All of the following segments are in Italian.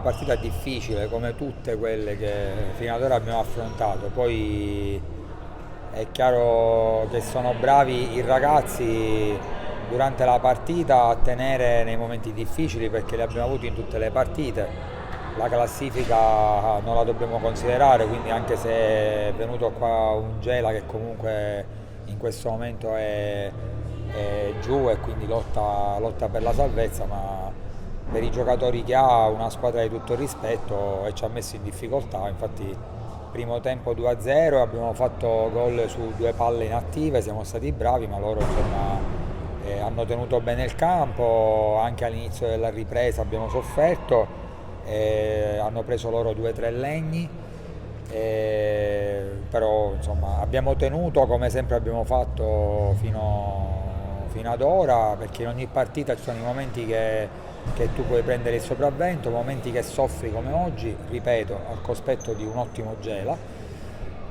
Partita difficile come tutte quelle che fino ad ora abbiamo affrontato, poi è chiaro che sono bravi i ragazzi durante la partita a tenere nei momenti difficili perché li abbiamo avuti in tutte le partite. La classifica non la dobbiamo considerare, quindi anche se è venuto qua un Gela che comunque in questo momento è giù e quindi lotta per la salvezza, ma per i giocatori che ha una squadra di tutto rispetto e ci ha messo in difficoltà. Infatti primo tempo 2-0, abbiamo fatto gol su due palle inattive, siamo stati bravi, ma loro insomma hanno tenuto bene il campo. Anche all'inizio della ripresa abbiamo sofferto, hanno preso loro 2-3 legni, però insomma abbiamo tenuto come sempre abbiamo fatto fino ad ora, perché in ogni partita ci sono i momenti che tu puoi prendere il sopravvento, momenti che soffri come oggi, ripeto, al cospetto di un ottimo Gela,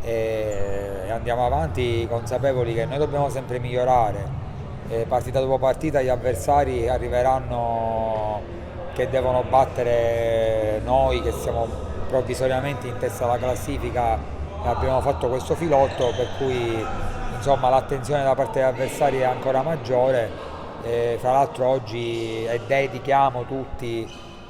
e andiamo avanti consapevoli che noi dobbiamo sempre migliorare. Partita dopo partita gli avversari arriveranno che devono battere noi che siamo provvisoriamente in testa alla classifica e abbiamo fatto questo filotto, per cui insomma l'attenzione da parte degli avversari è ancora maggiore. Fra l'altro oggi dedichiamo tutti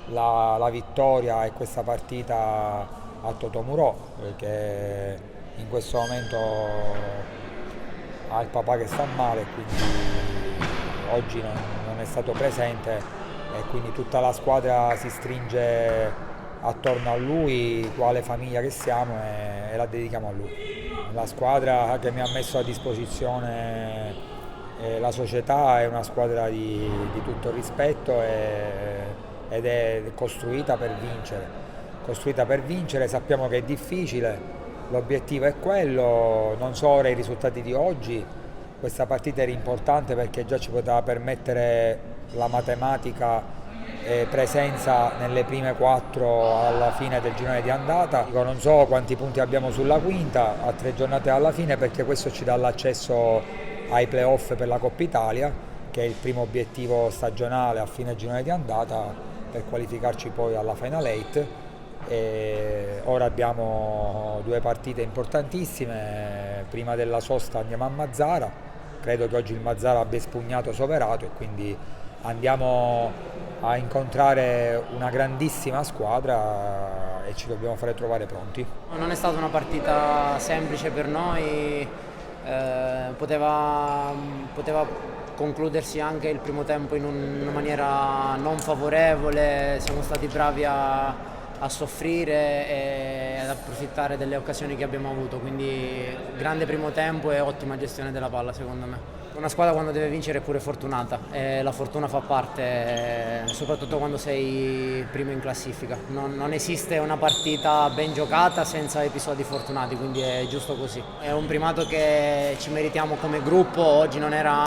la vittoria e questa partita a Totomurò, perché in questo momento ha il papà che sta male, quindi oggi non è stato presente e quindi tutta la squadra si stringe attorno a lui, quale famiglia che siamo, e la dedichiamo a lui. La squadra che mi ha messo a disposizione la società è una squadra di tutto rispetto ed è costruita per vincere. Costruita per vincere, sappiamo che è difficile, l'obiettivo è quello, non so ora i risultati di oggi. Questa partita era importante perché già ci poteva permettere la matematica presenza nelle prime quattro alla fine del girone di andata. Dico, non so quanti punti abbiamo sulla quinta a 3 giornate alla fine, perché questo ci dà l'accesso ai playoff per la Coppa Italia, che è il primo obiettivo stagionale a fine girone di andata per qualificarci poi alla Final 8. E ora abbiamo due partite importantissime. Prima della sosta andiamo a Mazzara, credo che oggi il Mazzara abbia espugnato Soverato e quindi andiamo a incontrare una grandissima squadra e ci dobbiamo fare trovare pronti. Non è stata una partita semplice per noi, poteva concludersi anche il primo tempo in una maniera non favorevole. Siamo stati bravi a soffrire e ad approfittare delle occasioni che abbiamo avuto, quindi grande primo tempo e ottima gestione della palla secondo me. Una squadra quando deve vincere è pure fortunata e la fortuna fa parte, soprattutto quando sei primo in classifica. Non esiste una partita ben giocata senza episodi fortunati, quindi è giusto così. È un primato che ci meritiamo come gruppo. Oggi non era,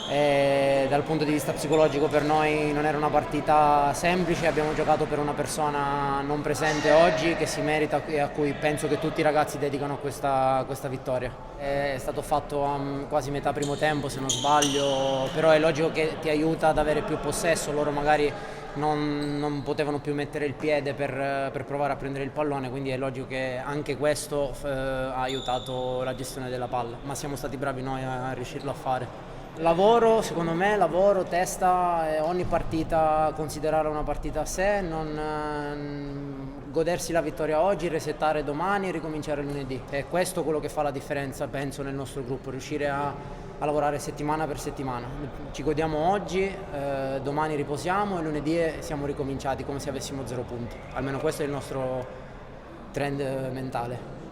dal punto di vista psicologico per noi non era una partita semplice. Abbiamo giocato per una persona non presente oggi che si merita e a cui penso che tutti i ragazzi dedicano questa vittoria. È stato fatto a quasi metà primo tempo se non sbaglio, però è logico che ti aiuta ad avere più possesso. Loro magari non potevano più mettere il piede per provare a prendere il pallone, quindi è logico che anche questo ha aiutato la gestione della palla, ma siamo stati bravi noi a riuscirlo a fare. Lavoro, secondo me, lavoro, testa, ogni partita considerarla una partita a sé, godersi la vittoria oggi, resettare domani e ricominciare lunedì. È questo quello che fa la differenza, penso, nel nostro gruppo, riuscire a lavorare settimana per settimana. Ci godiamo oggi, domani riposiamo e lunedì siamo ricominciati come se avessimo 0 punti. Almeno questo è il nostro trend mentale.